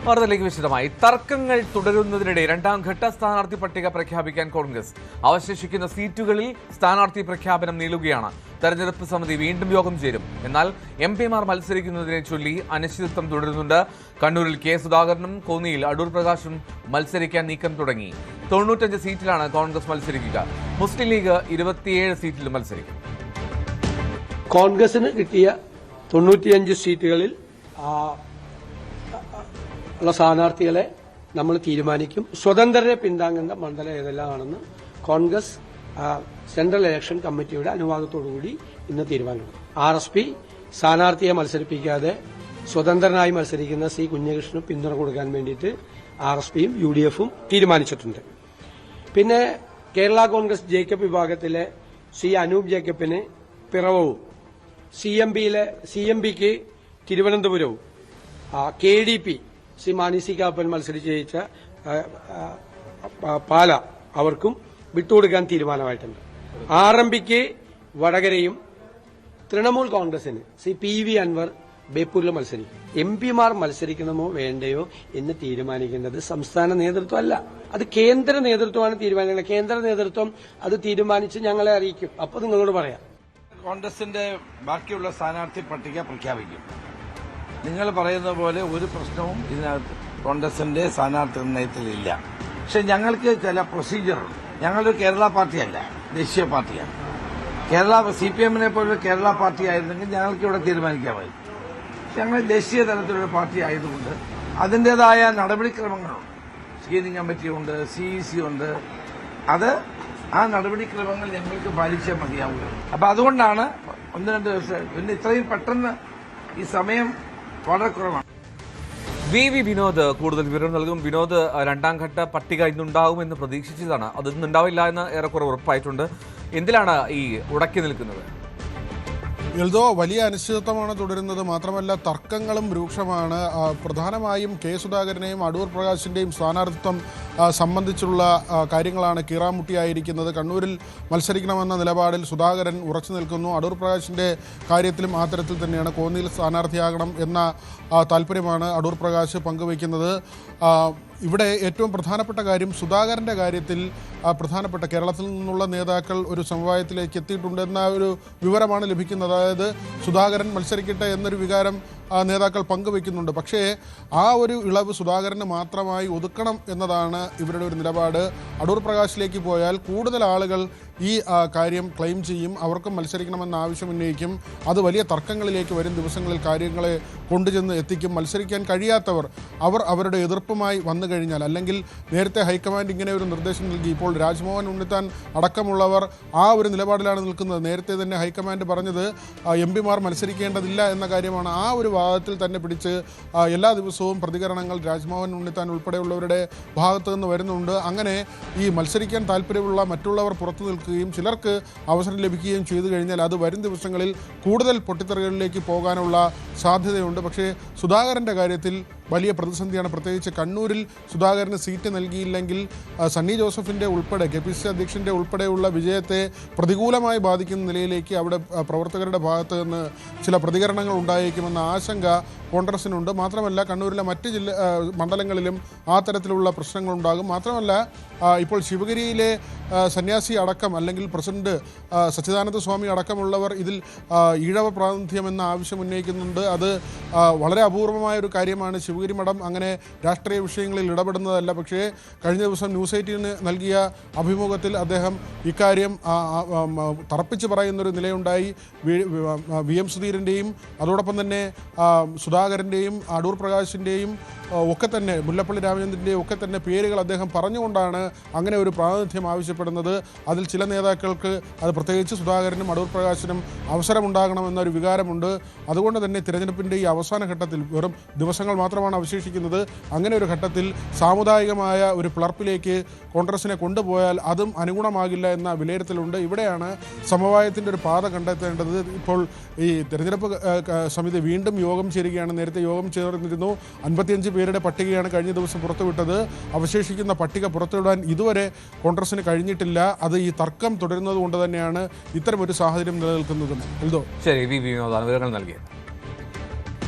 വാർത്തയിലേക്ക് വിശദമായി. തർക്കങ്ങൾ തുടരുന്നതിനിടെ രണ്ടാം ഘട്ട സ്ഥാനാർത്ഥി പട്ടിക പ്രഖ്യാപിക്കാൻ കോൺഗ്രസ്. അവശേഷിക്കുന്ന സീറ്റുകളിൽ സ്ഥാനാർത്ഥി പ്രഖ്യാപനം നീളുകയാണ്. തെരഞ്ഞെടുപ്പ് സമിതി വീണ്ടും യോഗം ചേരും. എന്നാൽ എംപിമാർ മത്സരിക്കുന്നതിനെ ചൊല്ലി അനിശ്ചിതത്വം തുടരുന്നുണ്ട്. കണ്ണൂരിൽ കെ സുധാകരനും കോന്നിയിൽ അടൂർ പ്രകാശും മത്സരിക്കാൻ നീക്കം തുടങ്ങി. 95 സീറ്റിലാണ് കോൺഗ്രസ് മത്സരിക്കുക. മുസ്ലിം ലീഗ് 27 സീറ്റിലും മത്സരിക്കും. കോൺഗ്രസിന് കിട്ടിയ 95 സീറ്റുകളിൽ ഉള്ള സ്ഥാനാർത്ഥികളെ നമ്മൾ തീരുമാനിക്കും. സ്വതന്ത്രരെ പിന്താങ്ങേണ്ട മണ്ഡലം ഏതെല്ലാമാണെന്ന് കോൺഗ്രസ് സെൻട്രൽ ഇലക്ഷൻ കമ്മിറ്റിയുടെ അനുവാദത്തോടുകൂടി ഇന്ന് തീരുമാനമെടുക്കും. RSP സ്ഥാനാർത്ഥിയെ മത്സരിപ്പിക്കാതെ സ്വതന്ത്രനായി മത്സരിക്കുന്ന സി കുഞ്ഞകൃഷ്ണന് പിന്തുണ കൊടുക്കാൻ വേണ്ടിയിട്ട് RSPയും UDFും തീരുമാനിച്ചിട്ടുണ്ട്. പിന്നെ കേരള കോൺഗ്രസ് ജേക്കബ് വിഭാഗത്തിലെ സി അനൂപ് ജേക്കബിന് പിറവവും CMBക്ക് തിരുവനന്തപുരവും KDP C Mani C Kappan മത്സരിച്ച് ജയിച്ച പാല അവർക്കും വിട്ടുകൊടുക്കാൻ തീരുമാനമായിട്ടുണ്ട്. RMPക്ക് വടകരയും തൃണമൂൽ കോൺഗ്രസിന് സി PV അൻവർ ബേപ്പൂരിൽ മത്സരിക്കും. MPമാർ മത്സരിക്കണമോ വേണ്ടയോ എന്ന് തീരുമാനിക്കേണ്ടത് സംസ്ഥാന നേതൃത്വം അല്ല, അത് കേന്ദ്ര നേതൃത്വമാണ് തീരുമാനിക്കുന്നത്. കേന്ദ്ര നേതൃത്വം അത് തീരുമാനിച്ച് ഞങ്ങളെ അറിയിക്കും. അപ്പോൾ നിങ്ങളോട് പറയാം. കോൺഗ്രസിന്റെ ബാക്കിയുള്ള സ്ഥാനാർത്ഥി പട്ടിക പ്രഖ്യാപിക്കും. നിങ്ങൾ പറയുന്ന പോലെ ഒരു പ്രശ്നവും ഇതിനകത്ത് കോൺഗ്രസിന്റെ സ്ഥാനാർത്ഥി നിർണയത്തിലില്ല. പക്ഷെ ഞങ്ങൾക്ക് ചില പ്രൊസീജിയറുണ്ട്. ഞങ്ങളൊരു കേരള പാർട്ടിയല്ല, ദേശീയ പാർട്ടിയാണ്. CPMനെ പോലൊരു കേരള പാർട്ടി ആയിരുന്നെങ്കിൽ ഞങ്ങൾക്ക് ഇവിടെ തീരുമാനിക്കാമായിരുന്നു. ഞങ്ങൾ ദേശീയ തലത്തിലുള്ള പാർട്ടി ആയതുകൊണ്ട് അതിൻ്റെതായ നടപടിക്രമങ്ങളുണ്ട്. സ്ക്രീനിംഗ് കമ്മിറ്റിയുണ്ട്, CEC ഉണ്ട്. ആ നടപടിക്രമങ്ങൾ ഞങ്ങൾക്ക് പാലിച്ചേ മതിയാവുക. അപ്പൊ അതുകൊണ്ടാണ് 1-2 ദിവസം. പിന്നെ ഇത്രയും പെട്ടെന്ന് ഈ സമയം വളരെ കുറവാണ്. VV വിനോദ് കൂടുതൽ വിവരം നൽകും. വിനോദ്, രണ്ടാം ഘട്ട പട്ടിക ഇന്നുണ്ടാകുമെന്ന് പ്രതീക്ഷിച്ചതാണ്. അതൊന്നും ഉണ്ടാവില്ല എന്ന് ഏറെക്കുറെ ഉറപ്പായിട്ടുണ്ട്. എന്തിലാണ് ഈ ഉടക്കി നിൽക്കുന്നത്? എൽദോ, വലിയ അനിശ്ചിതത്വമാണ് തുടരുന്നത്. മാത്രമല്ല തർക്കങ്ങളും രൂക്ഷമാണ്. പ്രധാനമായും കെ സുധാകരനെയും അടൂർ പ്രകാശിൻ്റെയും സ്ഥാനാർത്ഥിത്വം സംബന്ധിച്ചുള്ള കാര്യങ്ങളാണ് കീറാമുട്ടിയായിരിക്കുന്നത്. കണ്ണൂരിൽ മത്സരിക്കണമെന്ന നിലപാടിൽ സുധാകരൻ ഉറച്ചു നിൽക്കുന്നു. അടൂർ പ്രകാശിൻ്റെ കാര്യത്തിലും ആ തരത്തിൽ തന്നെയാണ്. കോന്നിയിൽ സ്ഥാനാർത്ഥിയാകണം എന്ന താല്പര്യമാണ് അടൂർ പ്രകാശ് പങ്കുവയ്ക്കുന്നത്. ഇവിടെ ഏറ്റവും പ്രധാനപ്പെട്ട കാര്യം സുധാകരൻ്റെ കാര്യത്തിൽ പ്രധാനപ്പെട്ട കേരളത്തിൽ നിന്നുള്ള നേതാക്കൾ ഒരു സമവായത്തിലേക്ക് എത്തിയിട്ടുണ്ടെന്ന ഒരു വിവരമാണ് ലഭിക്കുന്നത്. അതായത് സുധാകരൻ മത്സരിക്കട്ടെ എന്നൊരു വികാരം നേതാക്കൾ പങ്കുവയ്ക്കുന്നുണ്ട്. പക്ഷേ ആ ഒരു ഇളവ് സുധാകരന് മാത്രമായി ഒതുക്കണം എന്നതാണ് ഇവരുടെ ഒരു നിലപാട്. അടൂർ പ്രകാശിലേക്ക് പോയാൽ കൂടുതൽ ആളുകൾ ഈ കാര്യം ക്ലെയിം ചെയ്യും, അവർക്കും മത്സരിക്കണമെന്ന ആവശ്യം ഉന്നയിക്കും. അത് വലിയ തർക്കങ്ങളിലേക്ക് വരും ദിവസങ്ങളിൽ കാര്യങ്ങളെ കൊണ്ടുചെന്ന് എത്തിക്കും. മത്സരിക്കാൻ കഴിയാത്തവർ അവരുടെ എതിർപ്പുമായി വന്നു കഴിഞ്ഞാൽ, അല്ലെങ്കിൽ നേരത്തെ ഹൈക്കമാൻഡ് ഇങ്ങനെ ഒരു നിർദ്ദേശം നൽകി, ഇപ്പോൾ രാജ്മോഹൻ ഉണ്ണിത്താൻ അടക്കമുള്ളവർ ആ ഒരു നിലപാടിലാണ് നിൽക്കുന്നത്. നേരത്തെ തന്നെ ഹൈക്കമാൻഡ് പറഞ്ഞത് MPമാർ മത്സരിക്കേണ്ടതില്ല എന്ന കാര്യമാണ്. ആ ഒരു വാദത്തിൽ തന്നെ പിടിച്ച് എല്ലാ ദിവസവും പ്രതികരണങ്ങൾ രാജ്മോഹൻ ഉണ്ണിത്താൻ ഉൾപ്പെടെയുള്ളവരുടെ ഭാഗത്തു നിന്ന് വരുന്നുണ്ട്. അങ്ങനെ ഈ മത്സരിക്കാൻ താല്പര്യമുള്ള മറ്റുള്ളവർ പുറത്തു നിൽക്കുകയും ചിലർക്ക് അവസരം ലഭിക്കുകയും ചെയ്തു കഴിഞ്ഞാൽ അത് വരും ദിവസങ്ങളിൽ കൂടുതൽ പൊട്ടിത്തെറികളിലേക്ക് പോകാനുള്ള സാധ്യതയുണ്ട്. പക്ഷേ സുധാകരൻ്റെ കാര്യത്തിൽ വലിയ പ്രതിസന്ധിയാണ്. പ്രത്യേകിച്ച് കണ്ണൂരിൽ സുധാകരന് സീറ്റ് നൽകിയില്ലെങ്കിൽ സണ്ണി ജോസഫിൻ്റെ ഉൾപ്പെടെ KPCC അധ്യക്ഷൻ്റെ ഉൾപ്പെടെയുള്ള വിജയത്തെ പ്രതികൂലമായി ബാധിക്കുന്ന നിലയിലേക്ക് അവിടെ പ്രവർത്തകരുടെ ഭാഗത്ത് നിന്ന് ചില പ്രതികരണങ്ങൾ ഉണ്ടായേക്കുമെന്ന ആശങ്ക കോൺഗ്രസിനുണ്ട്. മാത്രമല്ല കണ്ണൂരിലെ മറ്റ് മണ്ഡലങ്ങളിലും ആ തരത്തിലുള്ള പ്രശ്നങ്ങളുണ്ടാകും. മാത്രമല്ല ഇപ്പോൾ ശിവഗിരിയിലെ സന്യാസി അടക്കം, അല്ലെങ്കിൽ പ്രസിഡന്റ് സച്ചിദാനന്ദ സ്വാമി അടക്കമുള്ളവർ ഇതിൽ ഈഴവ പ്രാതിനിധ്യം എന്ന ആവശ്യം ഉന്നയിക്കുന്നുണ്ട്. അത് വളരെ അപൂർവമായ ഒരു കാര്യമാണ്. ശിവഗിരി മഠം അങ്ങനെ രാഷ്ട്രീയ വിഷയങ്ങളിൽ ഇടപെടുന്നതല്ല. പക്ഷേ കഴിഞ്ഞ ദിവസം ന്യൂസ് 18 നൽകിയ അഭിമുഖത്തിൽ അദ്ദേഹം ഇക്കാര്യം തറപ്പിച്ച് പറയുന്നൊരു നിലയുണ്ടായി. VM സുധീരൻ്റെയും അതോടൊപ്പം തന്നെ സുധാകരൻ്റെയും അടൂർ പ്രകാശിൻ്റെയും ഒക്കെ തന്നെ മുല്ലപ്പള്ളി രാമചന്ദ്രൻ്റെയും ഒക്കെ തന്നെ പേരുകൾ അദ്ദേഹം പറഞ്ഞുകൊണ്ടാണ് അങ്ങനെ ഒരു പ്രാതിനിധ്യം ആവശ്യപ്പെടുന്നത്. അതിൽ ചില നേതാക്കൾക്ക്, അത് പ്രത്യേകിച്ച് സുധാകരനും അടൂർ പ്രകാശിനും അവസരമുണ്ടാകണമെന്നൊരു വികാരമുണ്ട്. അതുകൊണ്ട് തന്നെ തിരഞ്ഞെടുപ്പിൻ്റെ ഈ അവസാന ഘട്ടത്തിൽ വെറും ദിവസങ്ങൾ മാത്രമാണ് അവശേഷിക്കുന്നത്. അങ്ങനെ ഒരു ഘട്ടത്തിൽ സാമുദായികമായ ഒരു പിളർപ്പിലേക്ക് കോൺഗ്രസിനെ കൊണ്ടുപോയാൽ അതും അനുഗുണമാകില്ല എന്ന വിലയിരുത്തലുണ്ട്. ഇവിടെയാണ് സമവായത്തിൻ്റെ ഒരു പാത കണ്ടെത്തേണ്ടത്. ഇപ്പോൾ ഈ തിരഞ്ഞെടുപ്പ് സമിതി വീണ്ടും യോഗം ചേരുകയാണ്. നേരത്തെ യോഗം ചേർന്നിരുന്നു. 55 പേരുടെ പട്ടികയാണ് കഴിഞ്ഞ ദിവസം പുറത്തുവിട്ടത്. അവശേഷിക്കുന്ന പട്ടിക പുറത്തുവിടാൻ ഇതുവരെ കോൺഗ്രസിന് കഴിഞ്ഞിട്ടില്ല. അത് ഈ തർക്കം തുടരുന്നത് കൊണ്ട് തന്നെയാണ് ഇത്തരമൊരു സാഹചര്യം നിലനിൽക്കുന്നതും. ശരി, VV വിനോദാണ് വിവരങ്ങൾ നൽകിയത്.